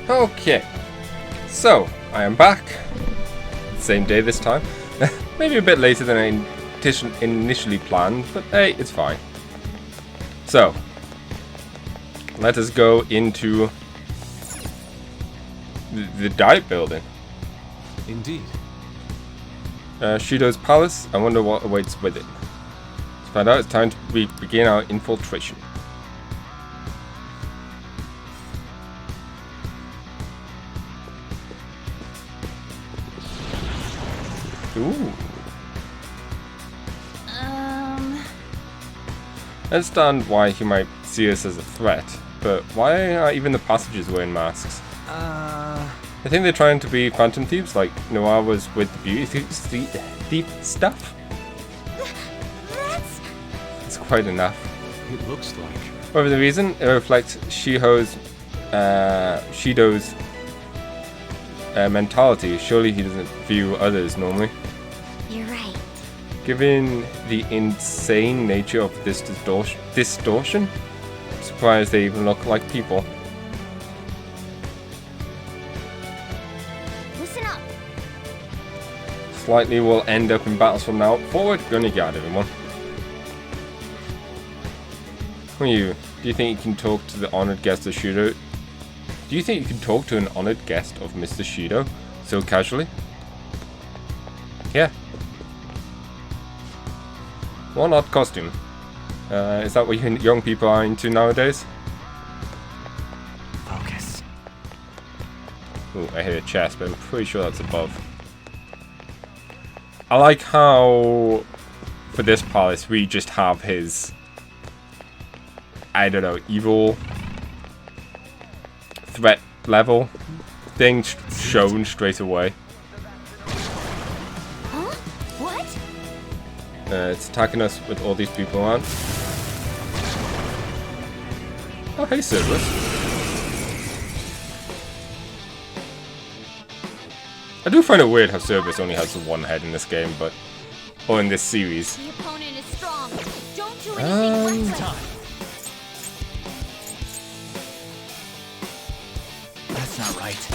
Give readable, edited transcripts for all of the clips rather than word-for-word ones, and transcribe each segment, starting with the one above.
Okay, so I am back. Same day this time. Maybe a bit later than I initially planned, but hey, it's fine. So, let us go into the diet building. Indeed. Shido's palace. I wonder what awaits with it. To find out, it's time to begin our infiltration. Ooh. I understand why he might see us as a threat, but why are even the passengers wearing masks? I think they're trying to be phantom thieves, like Noir was with the beauty thief stuff. It's quite enough. It looks like. Whatever the reason, it reflects Shido's mentality. Surely he doesn't view others normally. You're right. Given the insane nature of this distortion, I'm surprised they even look like people. Listen up. Slightly will end up in battles from now forward. Gonna guard everyone. Who are you? Do you think you can talk to the honored guest of Shido? Do you think you can talk to an honored guest of Mr. Shido so casually? Yeah. One odd costume. Is that what young people are into nowadays? Focus. Ooh, I hit a chest, but I'm pretty sure that's above. I like how, for this palace, we just have his, I don't know, evil threat level thing shown straight away. Huh? What? It's attacking us with all these people around. Oh, hey, Cerberus. I do find it weird how Cerberus only has the one head in this game, but... or in this series. The opponent is strong. Don't do anything reckless. That's not right.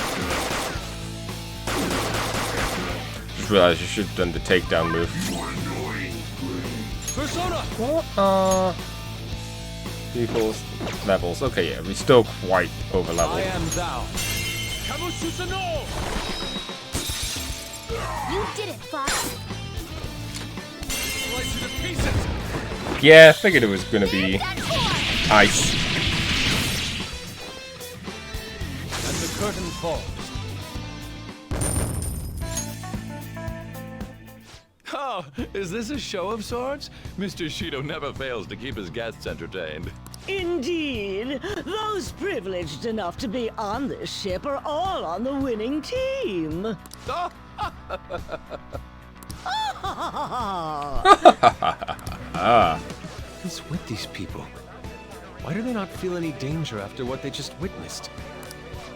Just realized you should have done the takedown move. Persona. What are people's levels? Okay, yeah, we're still quite over leveled. I am thou. Kamususano. You did it, Fox. Slice it to pieces. Yeah, I figured it was gonna be ice. And the curtain falls. Oh, is this a show of sorts? Mr. Shido never fails to keep his guests entertained. Indeed. Those privileged enough to be on this ship are all on the winning team. What's with these people? Why do they not feel any danger after what they just witnessed?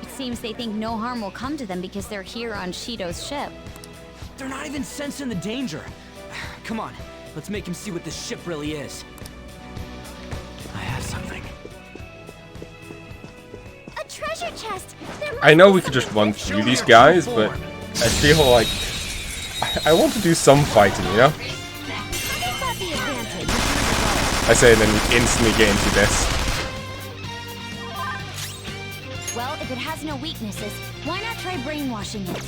It seems they think no harm will come to them because they're here on Shido's ship. They're not even sensing the danger. Come on, let's make him see what this ship really is. I have something. A treasure chest. I know we could just run through these guys, but I feel like I want to do some fighting, you know? I say, and then we instantly get into this. Well, if it has no weaknesses, why not try brainwashing it?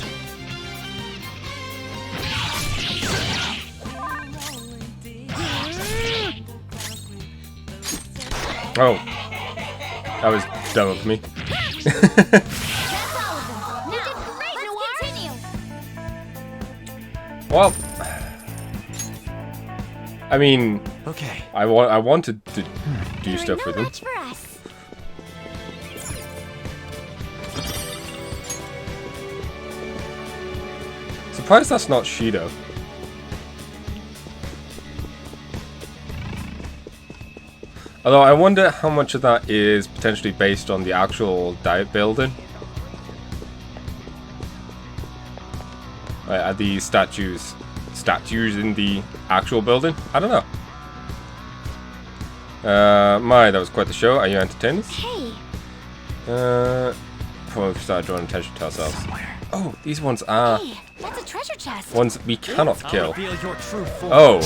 Oh, that was dumb of me. That's all of them. Now, let's continue. Well, I mean, Okay. I wanted to do You're stuff no with them. match for us. Surprised that's not Shido. Although I wonder how much of that is potentially based on the actual diet building. Are these statues in the actual building? I don't know. That was quite the show. Are you entertained? Hey, before we start drawing attention to ourselves. Oh, these ones are Hey, that's a treasure chest. ones we cannot I'll kill. reveal your true form. Oh.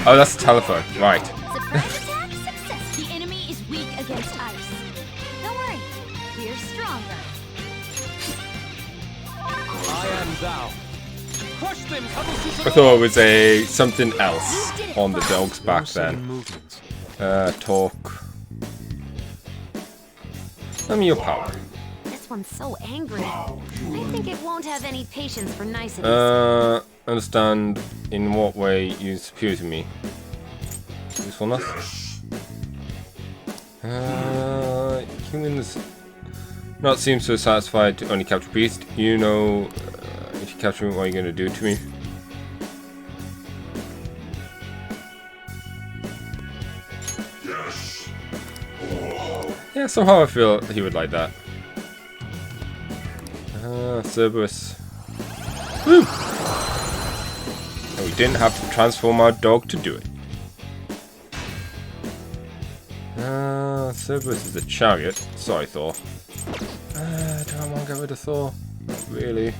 Oh, that's the telephone. Right. Surprise attack, success. The enemy is weak against ice. Don't worry, we're stronger. I am thou. Crush them, I thought it was a something else on the dog's back then. Talk. Let me your power. This one's so angry. I think it won't have any patience for niceties. Understand in what way you superior to me. Usefulness. Humans not seem so satisfied to only capture beast. You know, if you capture me, what are you going to do to me? Yeah, somehow I feel he would like that. Cerberus. Woo! And we didn't have to transform our dog to do it. Cerberus is a chariot. Sorry, Thor. Do I want to get rid of Thor? Not really.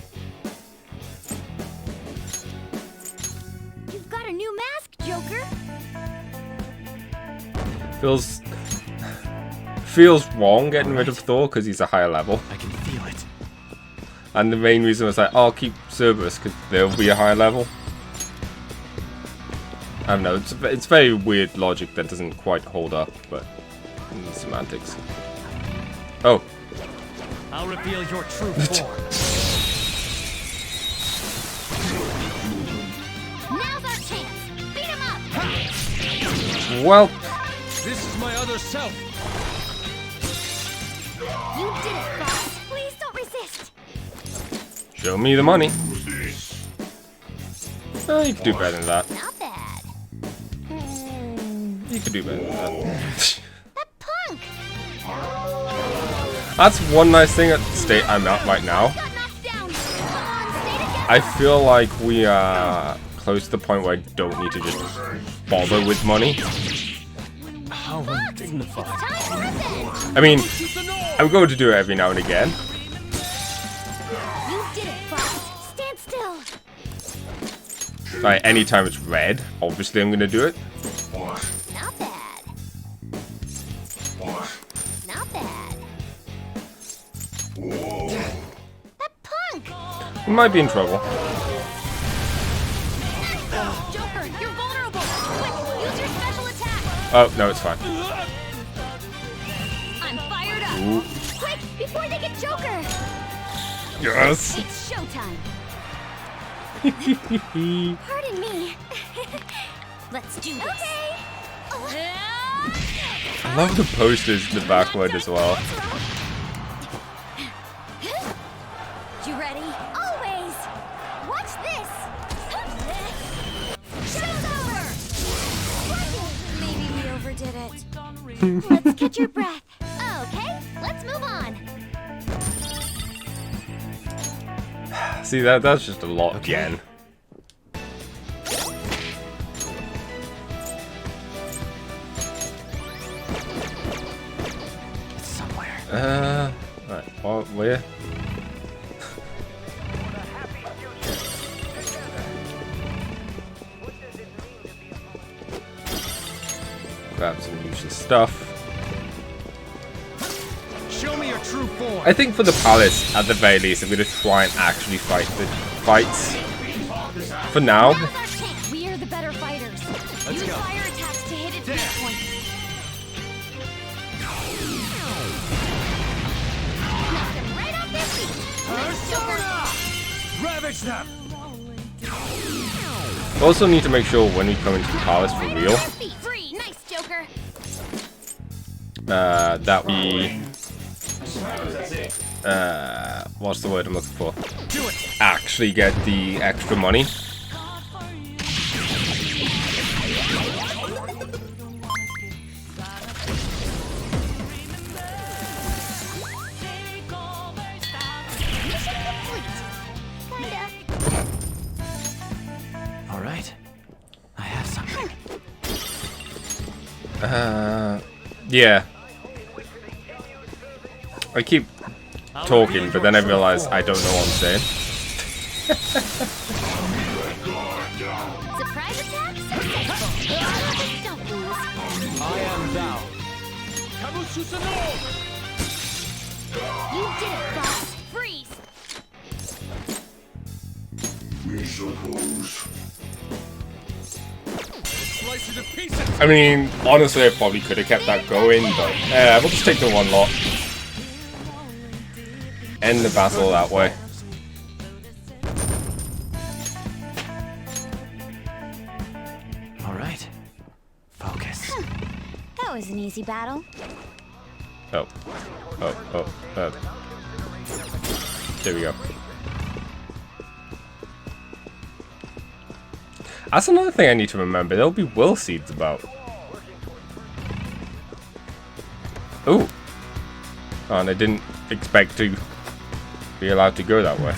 You've got a new mask, Joker. Feels wrong getting rid of Thor because he's a higher level. I can feel it. And the main reason was like, oh, I'll keep Cerberus because they'll be a higher level. I don't know, it's very weird logic that doesn't quite hold up, but semantics. Oh. I'll reveal your true form. Now's our chance. Beat him up. Well, This is my other self. You did it, boss. Please don't resist. show me the money. Oh, you could do better than that. Not bad. You could do better than that. That punk. That's one nice thing at the state I'm at right now. Got knocked down. Come on, stay together. I feel like we are close to the point where I don't need to just bother with money. How undignified. Time for revenge. I mean, I'm going to do it every now and again. You did it, boss. Stand still. Like, anytime it's red, obviously I'm going to do it. Not bad. Not bad. That punk. We might be in trouble. Joker, you're vulnerable. Quick, use your special attack. Oh, no, it's fine. I'm fired up. Ooh. Quick, before they get Joker. Yes! It's showtime. Pardon me. Let's do this. Okay. I love the posters in the backward as well. You ready? Always. Watch this. Show's over. Maybe we overdid it. Let's catch your breath. Okay, let's move on. See, that's just a lot again. It's somewhere. Right, well, where? Grab some useless stuff. Show me your true form. I think for the palace, at the very least, I'm going to try and actually fight the fights. For now. Now's our chance. We are the better fighters. Use go. fire attacks to hit its weak point. Knock them right off their feet. Nice, Joker. Ravage them. Also need to make sure when we come into the palace for real, Their feet free. Nice, Joker. that we... what's the word I'm looking for? Do it. Actually get the extra money. Mission complete. Kinda. All right. I have something. Yeah. I keep talking, but then I realize I don't know what I'm saying. Surprise attack successful. Don't lose. I am thou. You did it, boss. Freeze. I mean, honestly, I probably could have kept that going, but we'll just take the one lot. End the battle that way. All right. Focus. That was an easy battle. Oh. There we go. That's another thing I need to remember. There'll be will seeds about. Ooh. Oh, and I didn't expect to be allowed to go that way.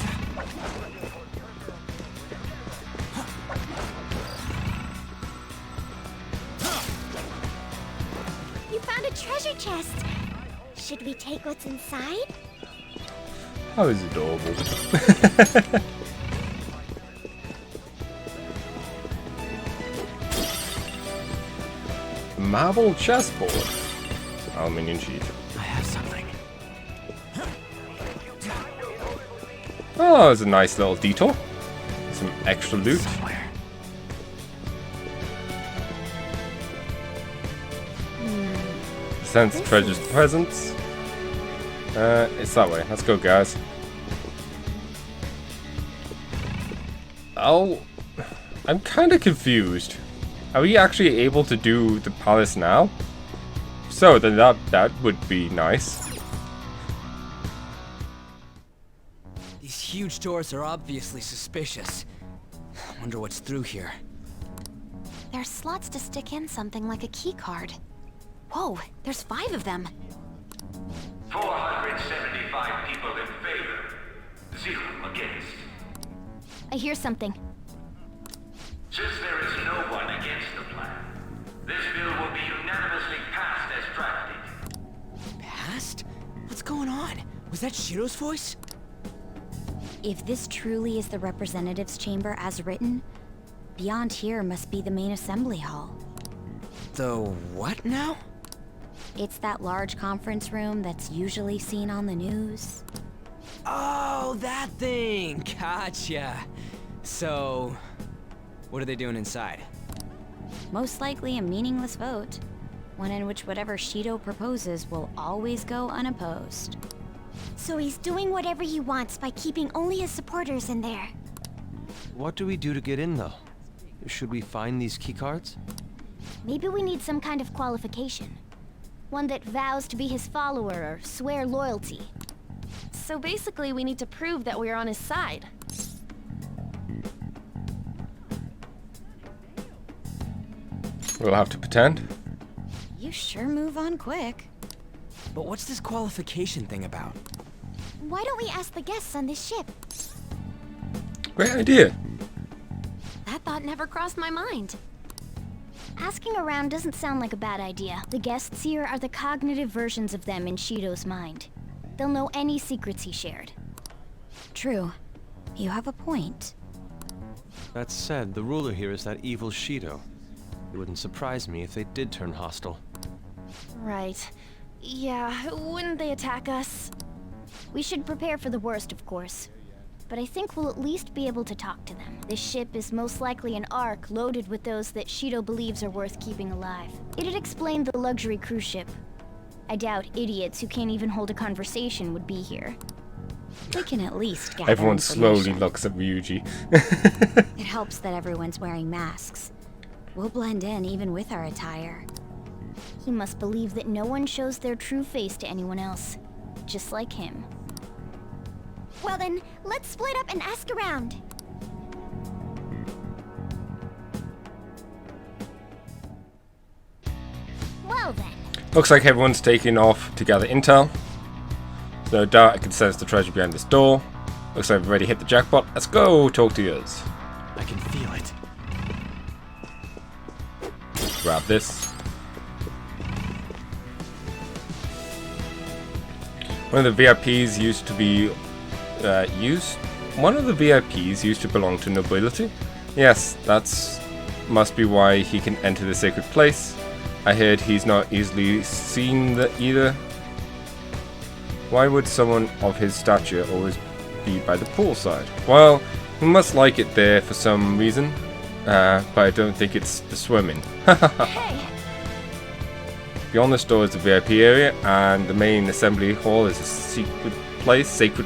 You found a treasure chest. Should we take what's inside? That was adorable. Marble chessboard. Aluminium sheet. I have something. Oh, it's a nice little detour. Some extra loot. Somewhere. Sense treasures presents. It's that way. Let's go, guys. Oh, I'm kind of confused. Are we actually able to do the palace now? So then that would be nice. These huge doors are obviously suspicious. Wonder what's through here. There's slots to stick in something like a key card. Whoa, there's 5 of them. 475 people in favor, 0 against. I hear something. Since there is no one against the plan, this bill will be unanimously passed as drafted. Passed? What's going on? Was that Shiro's voice? If this truly is the representatives' chamber as written, beyond here must be the main assembly hall. The what now? It's that large conference room that's usually seen on the news. Oh, that thing! Gotcha! So, what are they doing inside? Most likely a meaningless vote. One in which whatever Shido proposes will always go unopposed. So he's doing whatever he wants by keeping only his supporters in there. What do we do to get in, though? Should we find these keycards? Maybe we need some kind of qualification. One that vows to be his follower or swear loyalty. So basically we need to prove that we're on his side. We'll have to pretend. You sure move on quick. But what's this qualification thing about? Why don't we ask the guests on this ship? Great idea. That thought never crossed my mind. Asking around doesn't sound like a bad idea. The guests here are the cognitive versions of them in Shido's mind. They'll know any secrets he shared. True. You have a point. That said, the ruler here is that evil Shido. It wouldn't surprise me if they did turn hostile. Right. Yeah, wouldn't they attack us? We should prepare for the worst, of course. But I think we'll at least be able to talk to them. This ship is most likely an ark loaded with those that Shido believes are worth keeping alive. It'd explain the luxury cruise ship. I doubt idiots who can't even hold a conversation would be here. We can at least gather Everyone slowly information. looks at Ryuji. It helps that everyone's wearing masks. We'll blend in even with our attire. He must believe that no one shows their true face to anyone else. Just like him. Well then, let's split up and ask around. Well then. Looks like everyone's taking off to gather intel. No doubt I can sense the treasure behind this door. Looks like we've already hit the jackpot. Let's go talk to yours. I can feel it. Grab this. One of the VIPs used to be one of the VIPs used to belong to nobility. Yes, must be why he can enter the sacred place. I heard he's not easily seen either. Why would someone of his stature always be by the poolside? Well, he must like it there for some reason, but I don't think it's the swimming. Hey! Beyond this door is the VIP area, and the main assembly hall is a sacred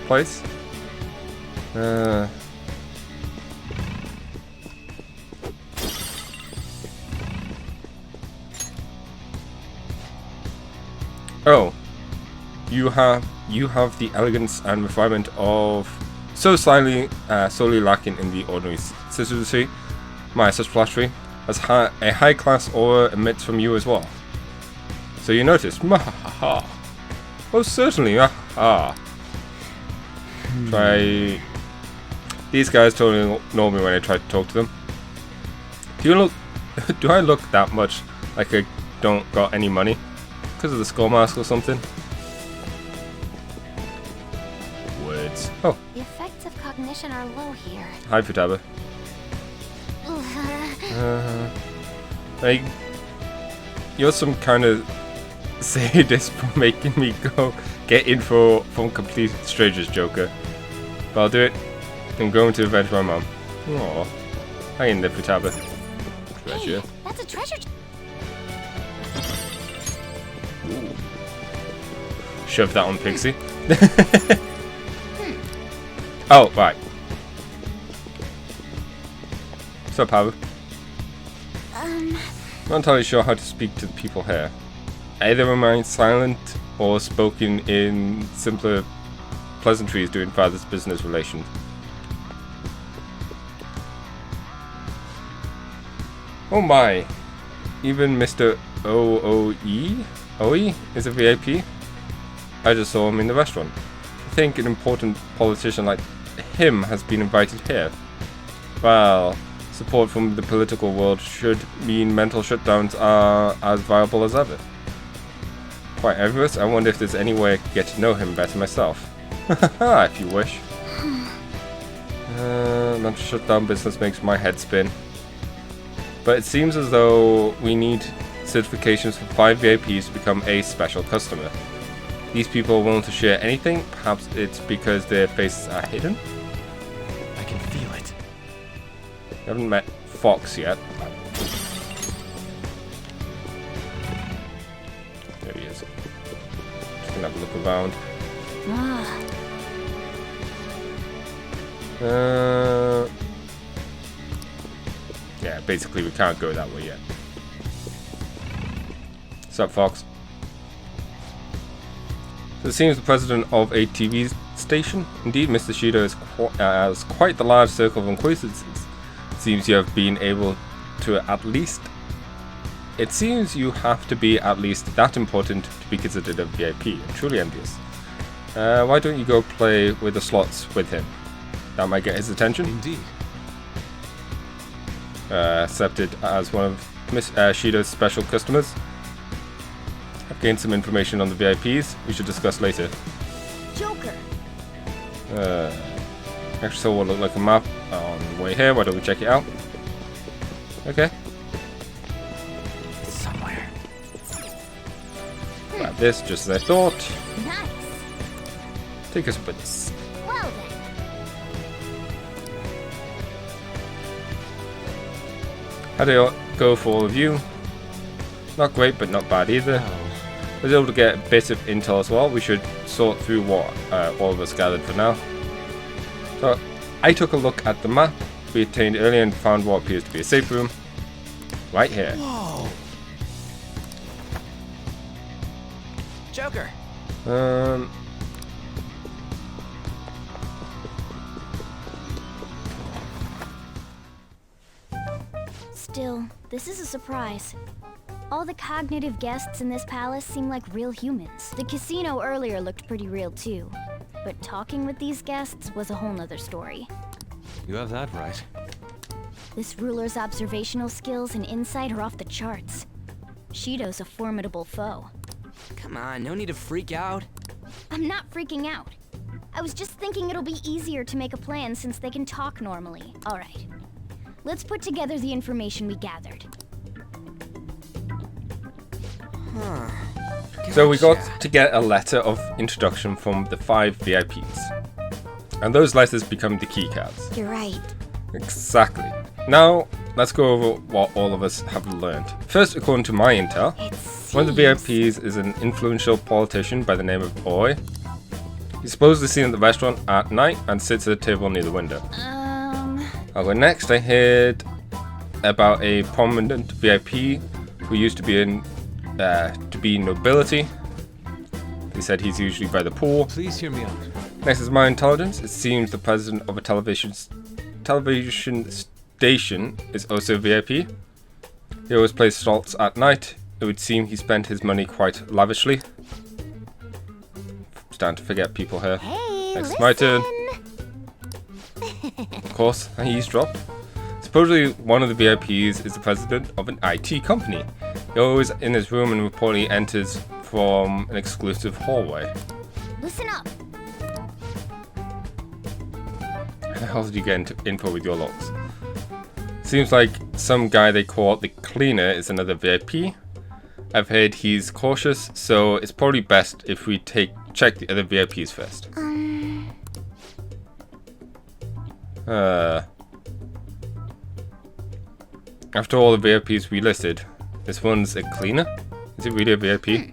place. Oh, you have the elegance and refinement of solely lacking in the ordinary citizenry. My, such flattery, as a high-class aura emits from you as well. So you noticed? Mahaha. Oh, certainly. Try. These guys totally ignore me when I try to talk to them. Do I look that much like I don't got any money? Because of the skull mask or something? Words. Oh. The effects of cognition are low here. Hi, Futaba. You're some kind of sadist for making me get info from complete strangers, Joker. But I'll do it. I'm going to avenge my mom. Aww. Hang in there, Futaba. Treasure. Hey, that's a treasure. Ooh. Shove that on Pixie. Oh, right. What's up, Pablo? Not entirely sure how to speak to the people here. Either remain silent or spoken in simpler pleasantries during father's business relations. Oh my! Even Mr. Oe is a VIP? I just saw him in the restaurant. I think an important politician like him has been invited here. Well, support from the political world should mean mental shutdowns are as viable as ever. Quite envious. I wonder if there's any way I could get to know him better myself. Haha, if you wish. Mental shutdown business makes my head spin. But it seems as though we need certifications for 5 VIPs to become a special customer. These people are willing to share anything. Perhaps it's because their faces are hidden? I can feel it. I haven't met Fox yet. There he is. Just gonna have a look around. Yeah, basically we can't go that way yet. What's up, Fox? So it seems the president of a TV station. Indeed, Mr. Shido has quite the large circle of acquaintances. It seems you have been able to at least... It seems you have to be at least that important to be considered a VIP. I'm truly envious. Why don't you go play with the slots with him? That might get his attention. Indeed. Accepted as one of Miss Shido's special customers. I've gained some information on the VIPs. We should discuss later. Joker. Actually saw what looked like a map on the way here. Why don't we check it out? Okay. It's somewhere. Grab this, just as I thought. Nice. Take us with us. Well then. How did it go for all of you? Not great, but not bad either. I was able to get a bit of intel as well. We should sort through what all of us gathered for now. So, I took a look at the map we obtained earlier and found what appears to be a safe room. Right here. Whoa! Joker! Still, this is a surprise. All the cognitive guests in this palace seem like real humans. The casino earlier looked pretty real too. But talking with these guests was a whole nother story. You have that right. This ruler's observational skills and insight are off the charts. Shido's a formidable foe. Come on, no need to freak out. I'm not freaking out. I was just thinking it'll be easier to make a plan since they can talk normally. Alright. Let's put together the information we gathered. So we got to get a letter of introduction from the 5 VIPs. And those letters become the keycards. You're right. Exactly. Now, let's go over what all of us have learned. First, according to my intel, one of the VIPs is an influential politician by the name of Oi. He's supposedly seen at the restaurant at night and sits at a table near the window. I'll go next. I heard about a prominent VIP who used to be nobility. He said he's usually by the pool. Please hear me out. Next is my intelligence. It seems the president of a television station is also a VIP. He always plays slots at night. It would seem he spent his money quite lavishly. Starting to forget people here. Hey, Next is my turn. Of course, I eavesdropped. Supposedly, one of the VIPs is the president of an IT company. He's always in his room and reportedly enters from an exclusive hallway. Listen up. How the hell did you get into info with your locks? Seems like some guy they call the cleaner is another VIP. I've heard he's cautious, so it's probably best if we check the other VIPs first. After all the VIPs we listed, this one's a cleaner? Is it really a VIP?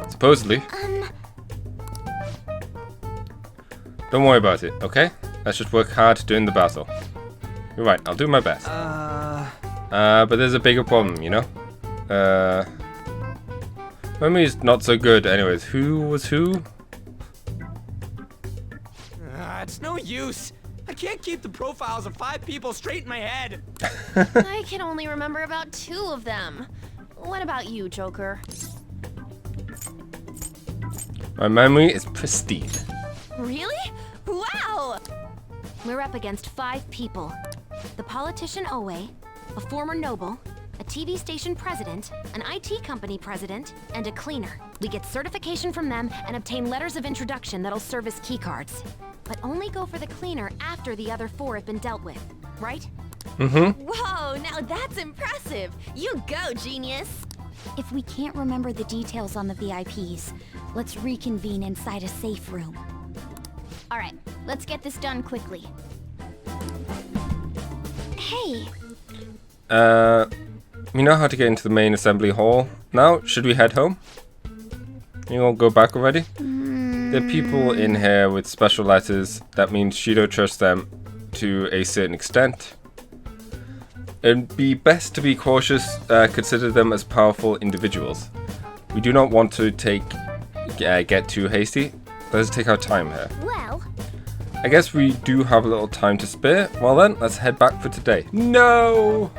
Supposedly. Don't worry about it, okay? Let's just work hard during the battle. You're right, I'll do my best. But there's a bigger problem, you know? Memory's not so good anyways. Who was who? It's no use. I can't keep the profiles of 5 people straight in my head. I can only remember about 2 of them. What about you, Joker? My memory is pristine. Really? Wow! We're up against 5 people. The politician Owe, a former noble, a TV station president, an IT company president, and a cleaner. We get certification from them and obtain letters of introduction that'll serve as keycards. But only go for the cleaner after the other 4 have been dealt with, right? Mm-hmm. Whoa, now that's impressive! You go, genius! If we can't remember the details on the VIPs, let's reconvene inside a safe room. Alright, let's get this done quickly. Hey! We know how to get into the main assembly hall. Now, should we head home? You all go back already? There are people in here with special letters. That means Shido trusts them to a certain extent. It'd be best to be cautious, consider them as powerful individuals. We do not want to get too hasty. Let's take our time here. Well, I guess we do have a little time to spare. Well then, let's head back for today. No!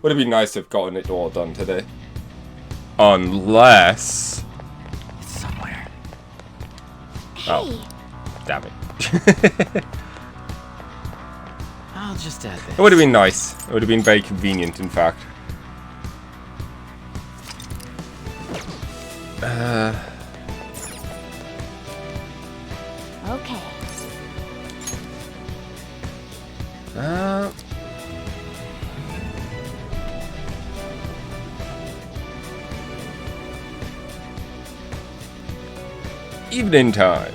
Would have been nice to have gotten it all done today. Unless... It's somewhere. Oh, damn it. I'll just add this. It would have been nice. It would have been very convenient, in fact. okay. Evening time.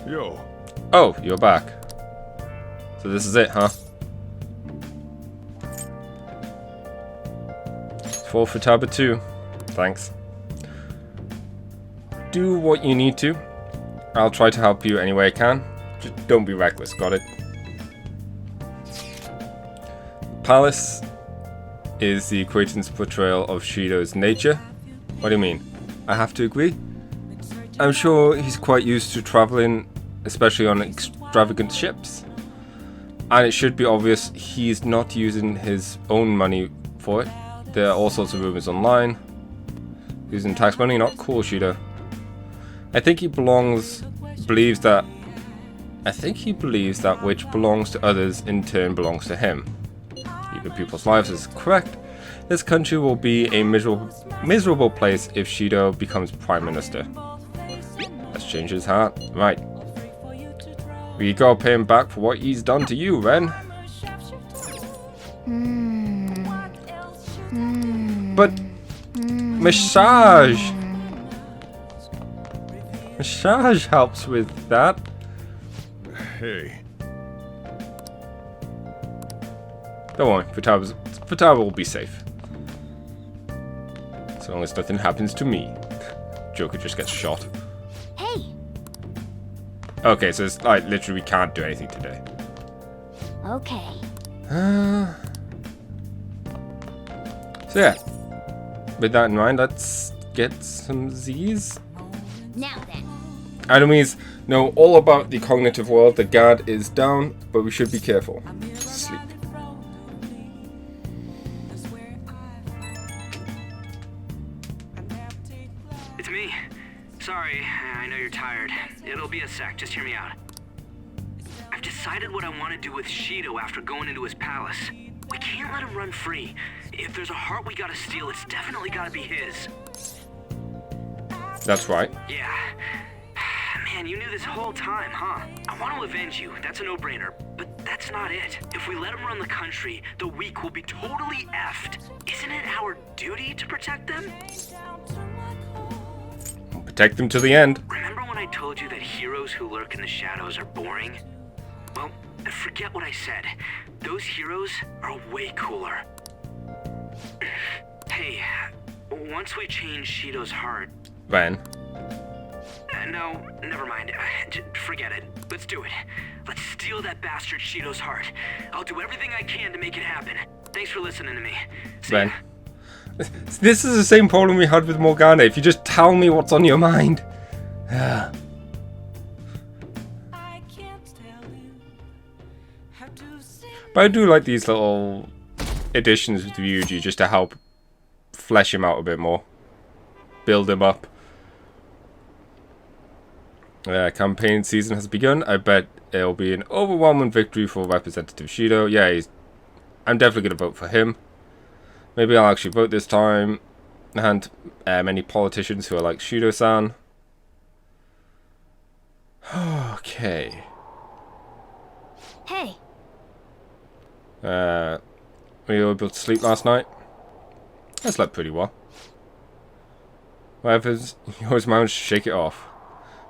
Yo. Oh, you're back. So this is it, huh? 4 for Tabba 2. Thanks. Do what you need to. I'll try to help you any way I can. Just don't be reckless, got it? Palace is the acquaintance portrayal of Shido's nature. What do you mean? I have to agree? I'm sure he's quite used to traveling, especially on extravagant ships. And it should be obvious he's not using his own money for it. There are all sorts of rumors online. Using tax money, not cool, Shido. I think he believes that which belongs to others in turn belongs to him. Even people's lives is correct. This country will be a miserable place if Shido becomes Prime Minister. Let's change his heart. Right. We gotta pay him back for what he's done to you, Ren. But massage helps with that. Hey. Don't worry, Futaba will be safe. As long as nothing happens to me. Joker just gets shot. Hey! Okay, so it's like literally we can't do anything today. Okay. So yeah. With that in mind, let's get some Z's. Now then. Enemies know all about the cognitive world. The guard is down, but we should be careful. Sleep. It's me. Sorry, I know you're tired. It'll be a sec, just hear me out. I've decided what I want to do with Shido after going into his palace. We can't let him run free. If there's a heart we gotta steal, it's definitely gotta be his. That's right. Yeah. Man, you knew this whole time, huh? I want to avenge you, that's a no-brainer. But that's not it. If we let him run the country, the weak will be totally effed. Isn't it our duty to protect them? Protect them to the end. Remember when I told you that heroes who lurk in the shadows are boring? Well, forget what I said. Those heroes are way cooler. Hey, once we change Shido's heart... Ren. No, never mind. Forget it. Let's do it. Let's steal that bastard Shido's heart. I'll do everything I can to make it happen. Thanks for listening to me. See Ren. ya. This is the same problem we had with Morgana. If you just tell me what's on your mind. But I do like these little additions with Ryuji just to help flesh him out a bit more. Build him up. Campaign season has begun. I bet it'll be an overwhelming victory for Representative Shido. Yeah, I'm definitely going to vote for him. Maybe I'll actually vote this time. And many politicians who are like Shido-san. Okay. Hey. Were you able to sleep last night? I slept pretty well. Whatever's yours, managed to shake it off.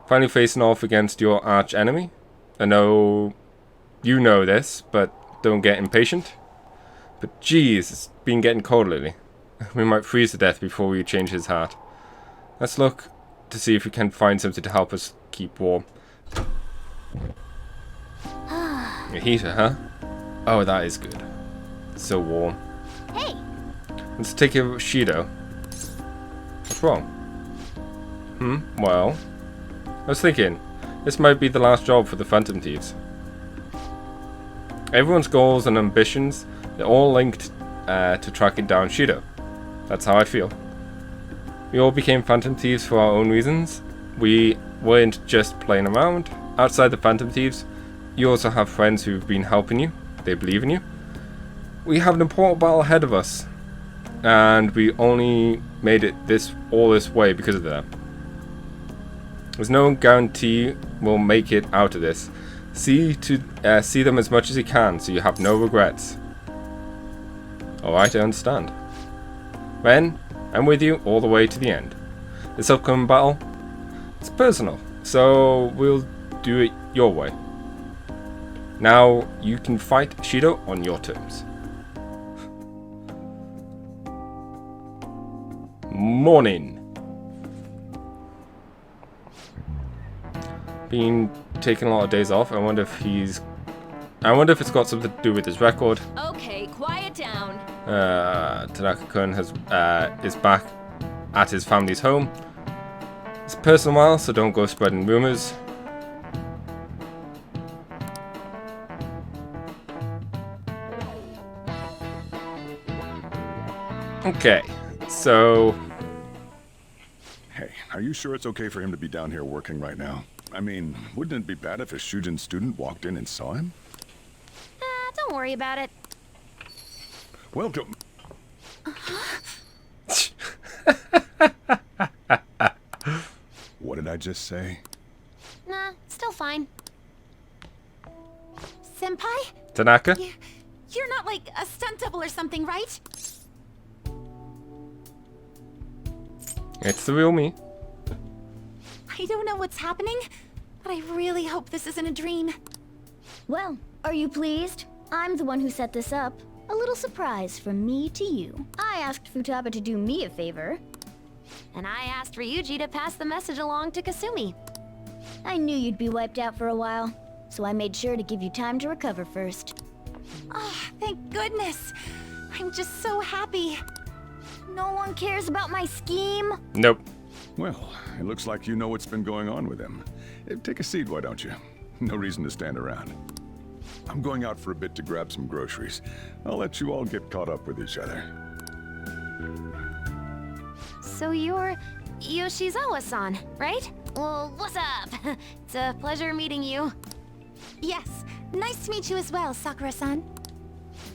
Finally facing off against your arch enemy. I know you know this, but don't get impatient. But geez, it's been getting cold lately. We might freeze to death before we change his heart. Let's look to see if we can find something to help us keep warm. A heater, huh? Oh, that is good. It's so warm. Hey. Let's take care of Shido. What's wrong? Well, I was thinking, this might be the last job for the Phantom Thieves. Everyone's goals and ambitions, they're all linked to tracking down Shido. That's how I feel. We all became Phantom Thieves for our own reasons. We weren't just playing around. Outside the Phantom Thieves, you also have friends who've been helping you. They believe in you. We have an important battle ahead of us. And we only made it all this way because of them. There's no guarantee we'll make it out of this. See them as much as you can, so you have no regrets. Alright, I understand. Ren, I'm with you all the way to the end. This upcoming battle, it's personal, so we'll do it your way. Now, you can fight Shido on your terms. Morning. Been taking a lot of days off. I wonder if it's got something to do with his record. Okay, quiet down. Tanaka-kun is back at his family's home. It's a personal matter, so don't go spreading rumors. Okay, so... Hey, are you sure it's okay for him to be down here working right now? I mean, wouldn't it be bad if a Shujin student walked in and saw him? Don't worry about it. Welcome. I just say? Nah, still fine. Senpai? Tanaka? You're not like a stunt double or something, right? It's the real me. I don't know what's happening, but I really hope this isn't a dream. Well, are you pleased? I'm the one who set this up. A little surprise from me to you. I asked Futaba to do me a favor. And I asked Ryuji to pass the message along to Kasumi. I knew you'd be wiped out for a while, so I made sure to give you time to recover first. Oh, thank goodness. I'm just so happy. No one cares about my scheme? Nope. Well, it looks like you know what's been going on with him. Take a seat, why don't you? No reason to stand around. I'm going out for a bit to grab some groceries. I'll let you all get caught up with each other. So you're Yoshizawa-san, right? Well, what's up? It's a pleasure meeting you. Yes, nice to meet you as well, Sakura-san.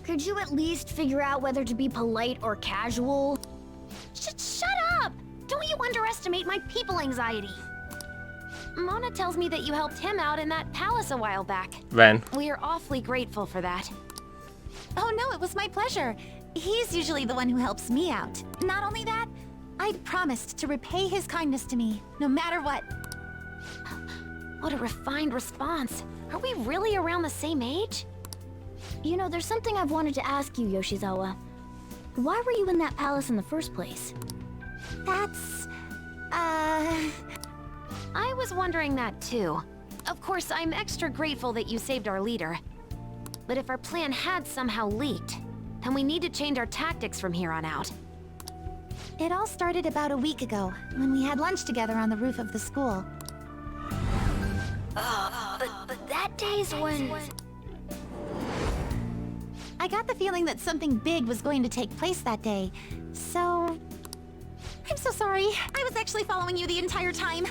Could you at least figure out whether to be polite or casual? Shut up! Don't you underestimate my people anxiety. Mona tells me that you helped him out in that palace a while back. Ren. We are awfully grateful for that. Oh no, it was my pleasure. He's usually the one who helps me out. Not only that, I'd promised to repay his kindness to me, no matter what. What a refined response. Are we really around the same age? You know, there's something I've wanted to ask you, Yoshizawa. Why were you in that palace in the first place? That's... I was wondering that too. Of course, I'm extra grateful that you saved our leader. But if our plan had somehow leaked, then we need to change our tactics from here on out. It all started about a week ago, when we had lunch together on the roof of the school. But that day's when... I got the feeling that something big was going to take place that day, so... I'm so sorry. I was actually following you the entire time.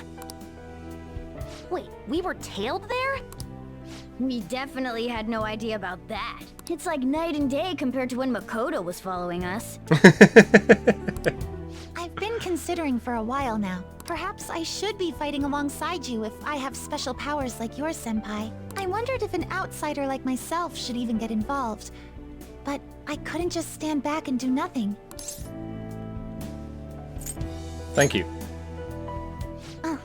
Wait, we were tailed there? We definitely had no idea about that. It's like night and day compared to when Makoto was following us. I've been considering for a while now. Perhaps I should be fighting alongside you if I have special powers like yours, Senpai. I wondered if an outsider like myself should even get involved. But I couldn't just stand back and do nothing. Thank you. Oh,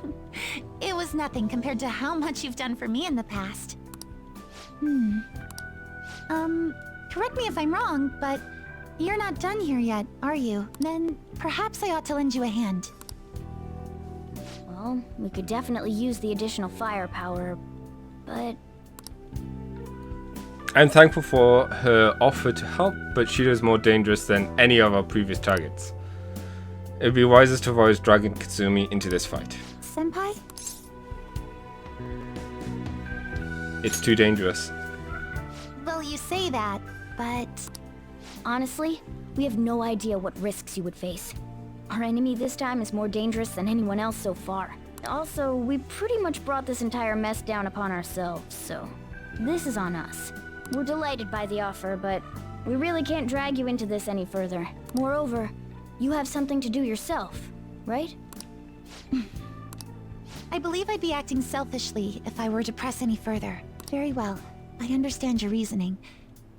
it was nothing compared to how much you've done for me in the past. Correct me if I'm wrong, but you're not done here yet, are you? Then perhaps I ought to lend you a hand. Well, we could definitely use the additional firepower, but... I'm thankful for her offer to help, but Shido's more dangerous than any of our previous targets. It would be wisest to avoid dragging Kasumi into this fight. Senpai? It's too dangerous. Well, you say that, but... Honestly, we have no idea what risks you would face. Our enemy this time is more dangerous than anyone else so far. Also, we pretty much brought this entire mess down upon ourselves, so... This is on us. We're delighted by the offer, but we really can't drag you into this any further. Moreover, you have something to do yourself, right? I believe I'd be acting selfishly if I were to press any further. Very well. I understand your reasoning.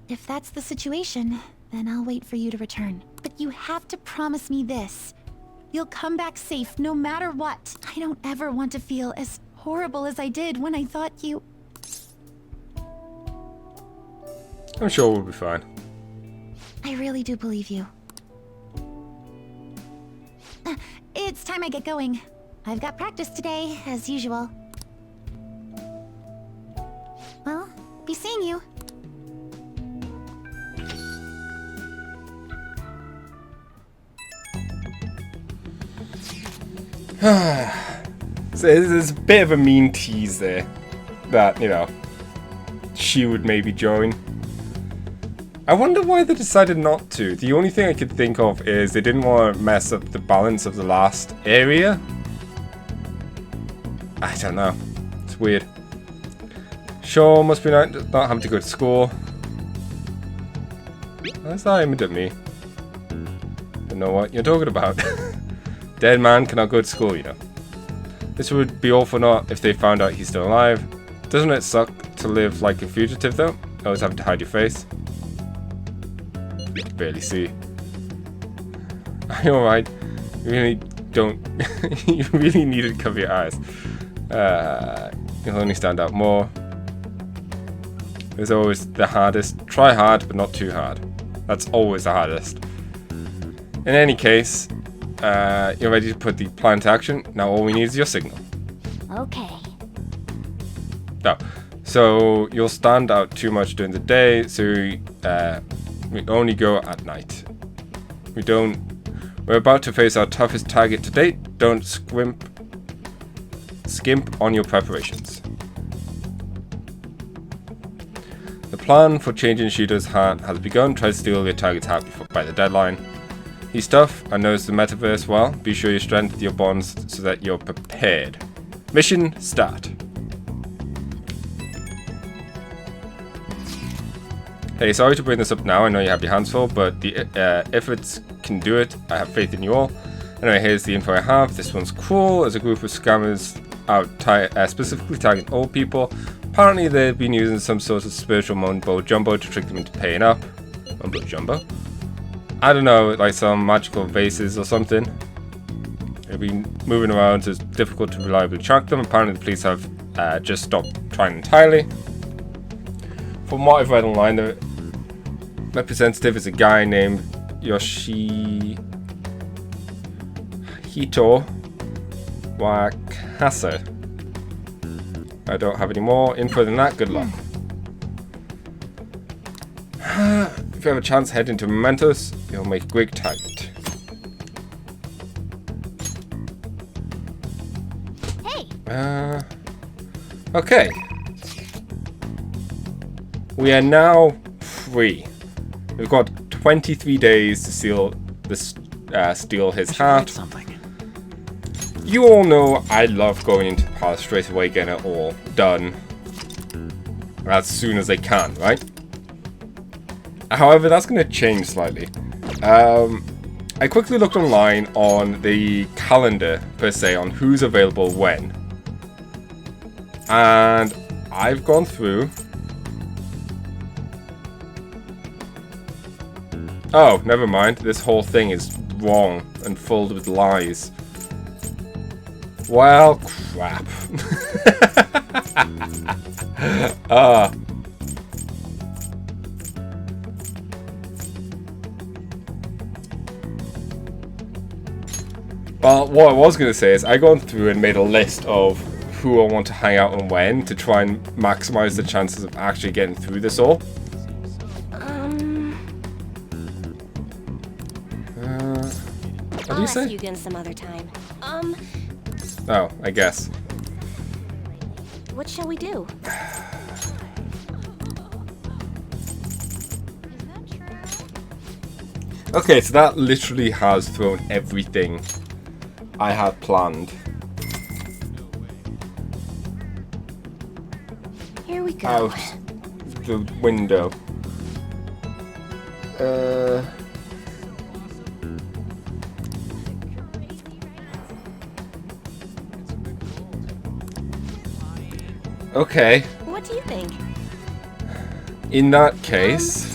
If that's the situation, then I'll wait for you to return. But you have to promise me this. You'll come back safe no matter what. I don't ever want to feel as horrible as I did when I thought you... I'm sure we'll be fine. I really do believe you. It's time I get going. I've got practice today, as usual. Well, be seeing you. So there's a bit of a mean tease there that, you know, she would maybe join. I wonder why they decided not to. The only thing I could think of is they didn't want to mess up the balance of the last area. I don't know. It's weird. Sure, must be nice not having to go to school. That's that aimed at me. Don't know what you're talking about. Dead man cannot go to school, you know. This would be all for naught if they found out he's still alive. Doesn't it suck to live like a fugitive though? Always having to hide your face. You can barely see. Are you alright? You really don't... you really need to cover your eyes. You'll only stand out more. It's always the hardest. Try hard, but not too hard. That's always the hardest. In any case, you're ready to put the plan into action. Now all we need is your signal. Okay. No. So you'll stand out too much during the day, so we only go at night. We're about to face our toughest target to date. Don't skimp on your preparations. The plan for changing Shido's heart has begun. Try to steal your target's heart by the deadline. He's tough and knows the metaverse well. Be sure you strengthen your bonds so that you're prepared. Mission start. Hey, sorry to bring this up now. I know you have your hands full, but the Ifrits can do it. I have faith in you all. Anyway, here's the info I have. This one's cool. As a group of scammers out specifically targeting old people. Apparently they've been using some sort of spiritual mumbo jumbo to trick them into paying up. Mumbo jumbo? I don't know, like some magical vases or something. They've been moving around, so it's difficult to reliably track them. Apparently the police have just stopped trying entirely. From what I've read online, the representative is a guy named Yoshihito Wakasa. I don't have any more info than that. Good luck. If you have a chance, head into Mementos. You'll make a great target. Hey. Okay. We are now free. We've got 23 days to steal his heart. You all know I love going into the palace straight away, getting it all done as soon as I can, right? However, that's going to change slightly. I quickly looked online on the calendar, per se, on who's available when. And I've gone through... Oh, never mind. This whole thing is wrong and filled with lies. Well, crap. Well, what I was going to say is I gone through and made a list of who I want to hang out and when to try and maximize the chances of actually getting through this all. What do you say? I'll ask you again some other time. Oh, I guess. What shall we do? Okay, so that literally has thrown everything I had planned. Here we go. Out the window. Okay. What do you think? In that case...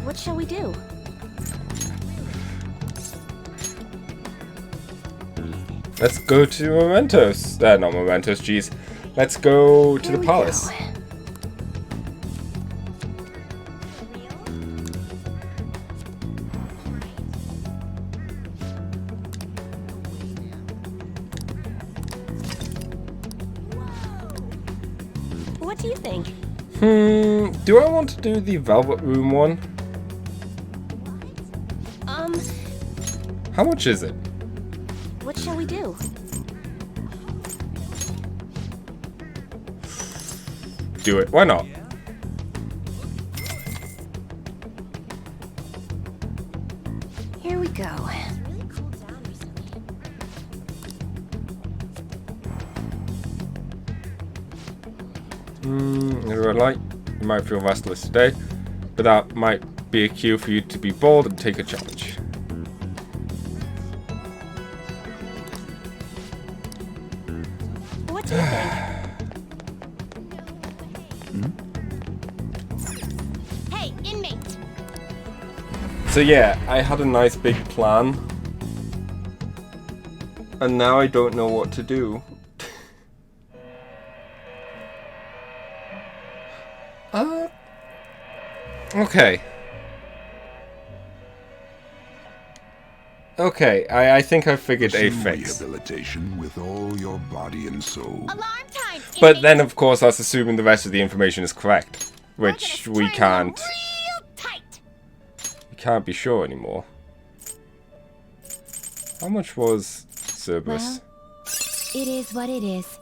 What shall we do? Let's go to Mementos. Not Mementos, jeez. Let's go to the palace. What do you think? Do I want to do the Velvet Room one? How much is it? What shall we do? Do it. Why not? Here we go. Red light. You might feel restless today, but that might be a cue for you to be bold and take a challenge. do you think? Hey, inmate! So yeah, I had a nice big plan. And now I don't know what to do. Okay. Okay, I think I figured a Pursue fix. rehabilitation with all your body and soul. Alarm time! But inmate. then, of course, that's assuming the rest of the information is correct. We're Which gonna we turn can't. them real tight. We can't be sure anymore. How much was Cerberus? It is what it is.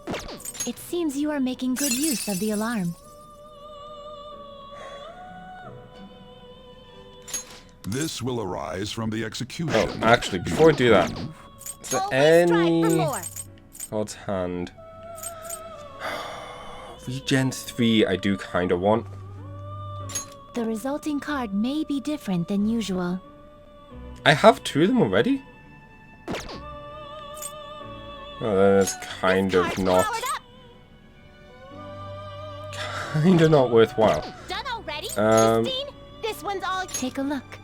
It seems you are making good use of the alarm. This will arise from the execution. Oh, actually, before I do that, is there Always strive for any more. God's hand? Regen 3 I do kind of want. The resulting card may be different than usual. I have 2 of them already? Oh, then it's kind This of card's not... powered up. Kind of not worthwhile. Done already? Um, Christine? This one's all... Take a look.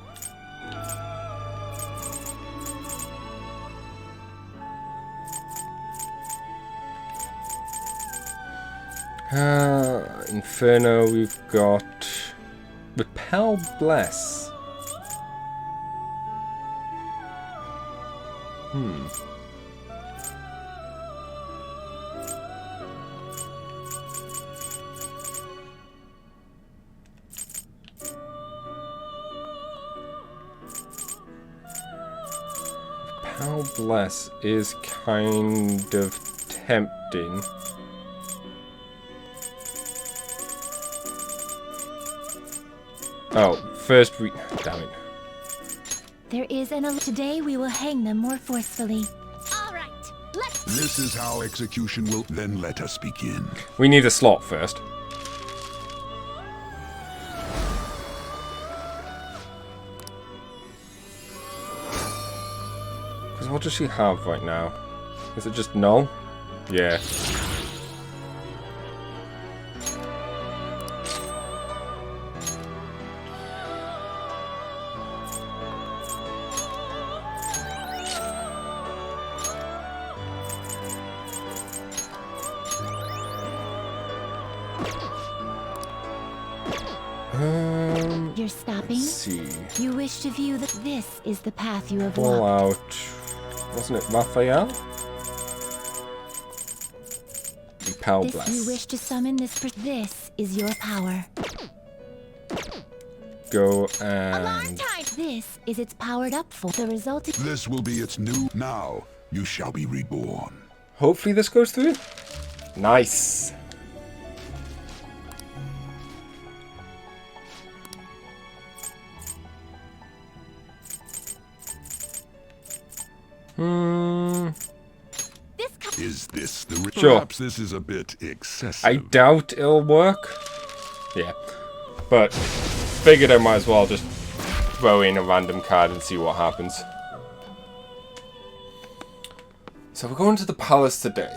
Inferno, we've got... Repel Bless. Repel Bless is kind of tempting. Oh, first we... Damn it. There is today we will hang them more forcefully. All right. Let's... This is how execution will. Then let us begin. We need a slot first. Because what does she have right now? Is it just null? Yeah. You're stopping? Let's see. You wish to view that this is the path you have Fall walked. out. Wasn't it Raphael? Repel This Bless. you wish to summon this is your power. Go Alarm and... time! This is its powered up for. The resulting This will be its new. Now you shall be reborn. Hopefully this goes through. Nice. Is this the? Sure. Perhaps this is a bit excessive. I doubt it'll work. Yeah. But figured I might as well just throw in a random card and see what happens. So we're going to the palace today.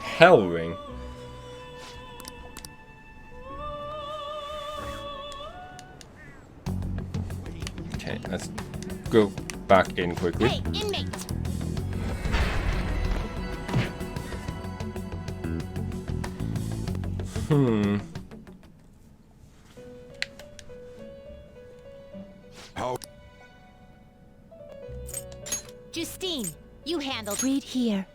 Hell ring. Okay, let's go back in quickly. Hey, inmate! How? Justine, you handled... read here.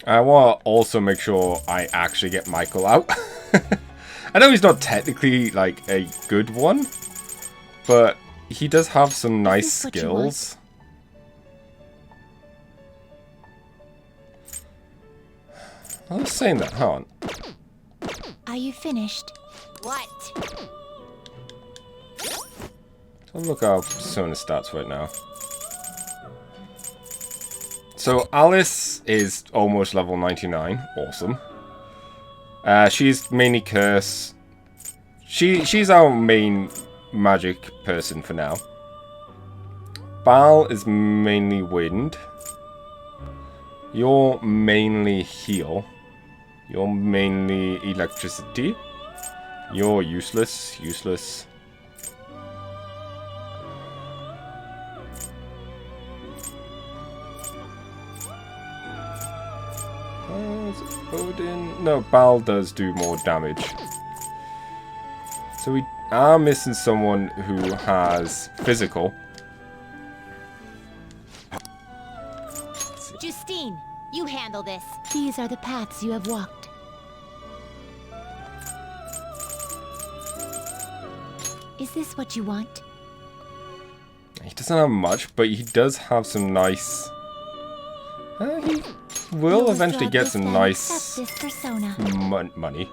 I want to also make sure I actually get Michael out. I know he's not technically like a good one, but he does have some nice Is this what you skills. I was saying that, hold on. Are you finished? What? So look at some of the stats right now. So Alice is almost level 99. Awesome. She's mainly curse. She's our main magic person for now. Bal is mainly wind. You're mainly heal. You're mainly electricity. You're useless. Useless. Odin? No, Bal does do more damage. So we are missing someone who has physical. Justine, you handle this. These are the paths you have walked. Is this what you want? He doesn't have much, but he does have some nice... he will eventually get some nice money.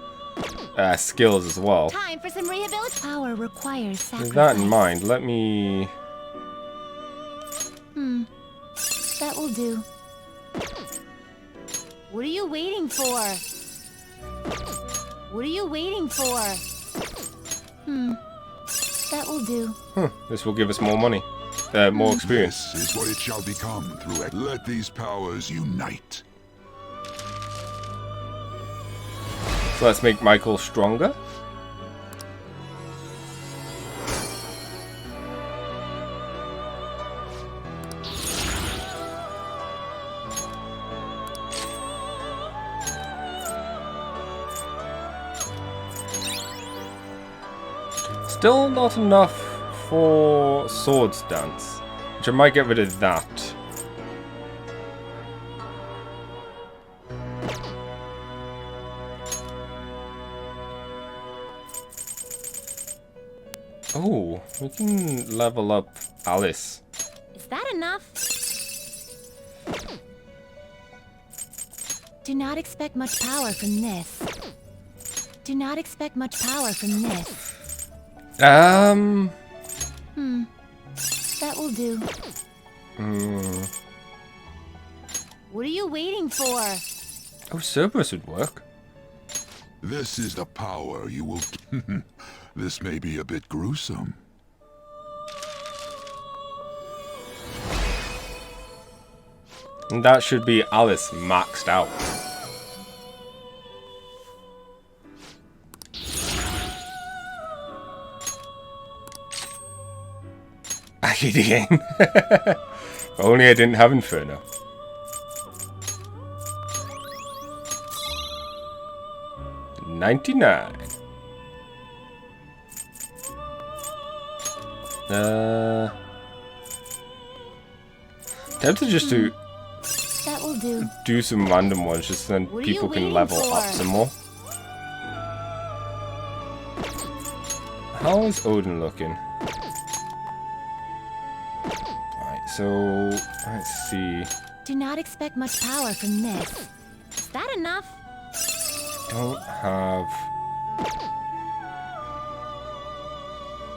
Skills as well. Time for some rehabilitation. Power requires sacrifice. With that in mind, let me... That will do. What are you waiting for? What are you waiting for? That will do. This will give us more money. More experience. This is what it shall become through it. Let these powers unite. So let's make Michael stronger. Still not enough for Swords Dance, which I might get rid of that. Oh, we can level up Alice. Is that enough? Do not expect much power from this. Do not expect much power from this. That will do. What are you waiting for? Oh, Cerberus would work. This is the power you will... This may be a bit gruesome. And that should be Alice maxed out. Actually, the game. If only I didn't have Inferno. $99. Tempted just to That will do some random ones, just so then people can level up some more. How is Odin looking? Right, so let's see. Do not expect much power from this. Is that enough? Don't have.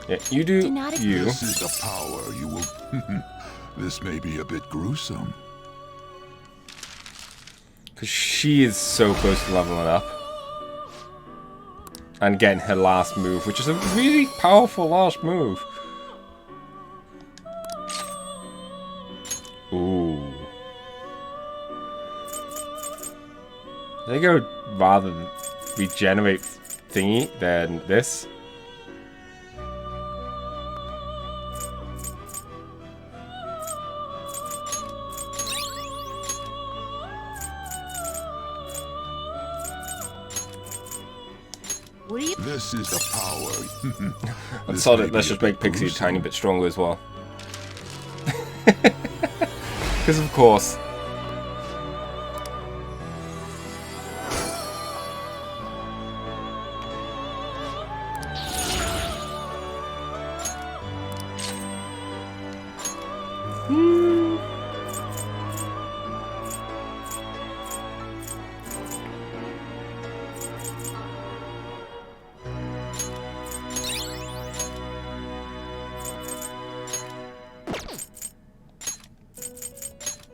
Yeah, you do you. This is the power you will... This may be a bit gruesome. Because she is so close to leveling up. And getting her last move, which is a really powerful last move. Ooh. I think I would rather regenerate thingy than this. This is the power. I decided let's just make Pixie a tiny bit stronger as well. Because of course.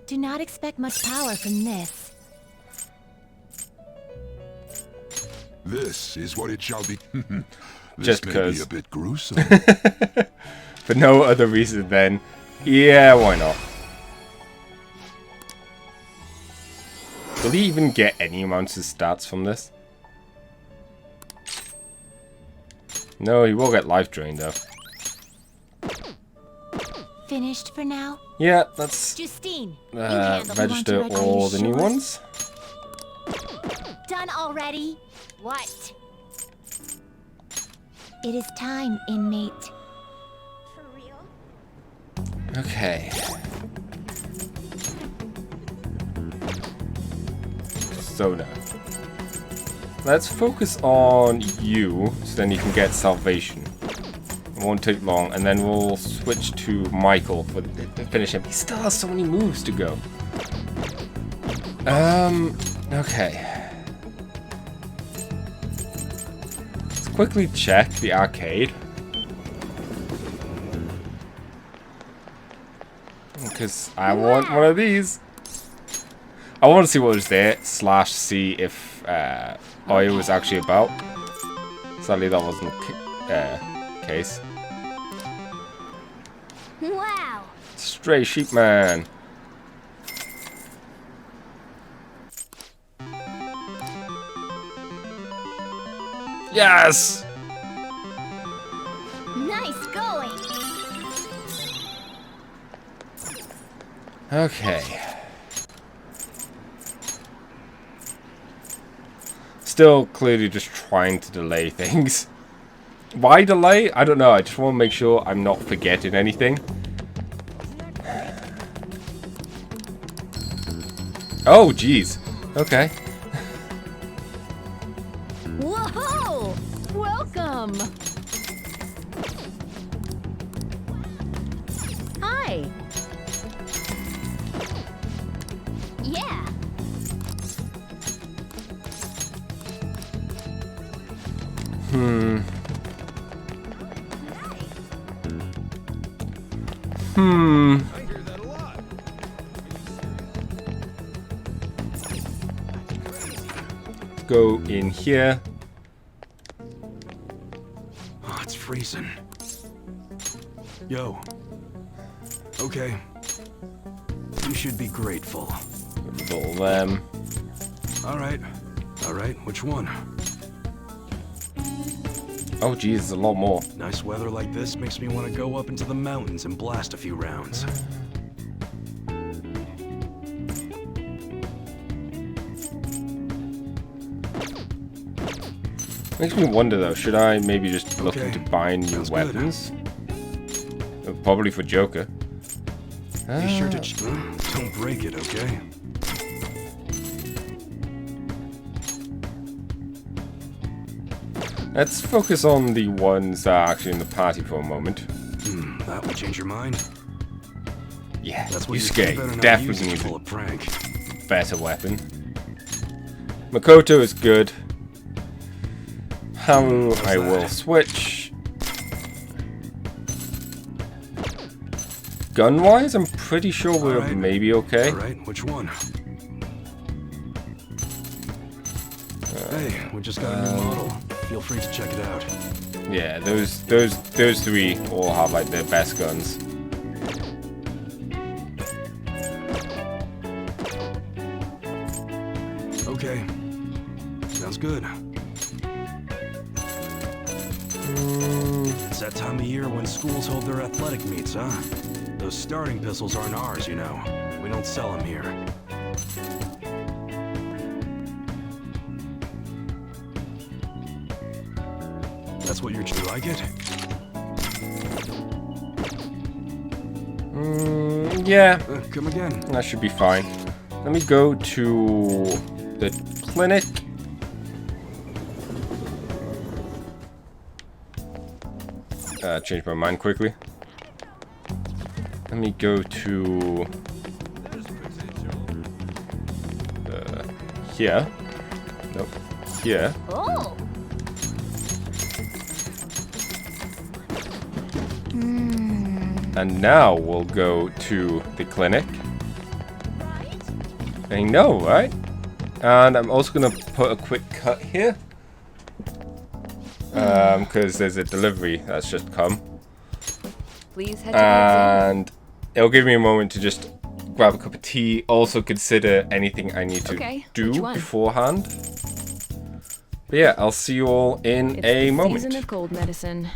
Do not expect much power from this. This is what it shall be. just This may be because. a bit gruesome. For no other reason than, yeah, why not? Will he even get any amounts of stats from this? No, he will get life drain though. Finished for now? Yeah, let's Justine, register all the new ones. Done already? What? It is time, inmate. For real? Okay. So now, let's focus on you, so then you can get salvation. It won't take long, and then we'll switch to Michael for to finish him. He still has so many moves to go. Okay. Let's quickly check the arcade. Because I want one of these. I want to see what was there, / see if Oya was actually about. Sadly, that wasn't the case. Wow. Stray Sheep Man. Yes! Nice going. Okay. Still clearly just trying to delay things. Why delay? I don't know. I just want to make sure I'm not forgetting anything. Oh, jeez. Okay. Whoa! Welcome! Hi! Yeah. Go in here. Oh, it's freezing. Yo. Okay. You should be grateful. Little them. Alright. Alright, which one? Oh, geez, there's a lot more. Nice weather like this makes me want to go up into the mountains and blast a few rounds. Makes me wonder though, should I maybe just look into buying new weapons? Probably for Joker. Be sure to don't break it, okay? Let's focus on the ones that are actually in the party for a moment. That would change your mind? Yeah, That's what Yusuke definitely needs a prank. Better weapon. Makoto is good. Haru, I will switch. Gun-wise, I'm pretty sure we're maybe okay. Alright, which one? Hey, we just got a new model. Feel free to check it out. Yeah, those three all have like their best guns. Okay. Sounds good. It's that time of year when schools hold their athletic meets, huh? Those starting pistols aren't ours, you know. We don't sell them here. That's what you like it? Yeah. Come again. That should be fine. Let me go to the clinic. Change my mind quickly. Let me go to here. Nope. Here. Oh. And now we'll go to the clinic. I know, right? And I'm also gonna put a quick cut here. because there's a delivery that's just come. Please head to And it'll give me a moment to just grab a cup of tea, also consider anything I need to do beforehand. But yeah, I'll see you all in a moment. Season of cold medicine.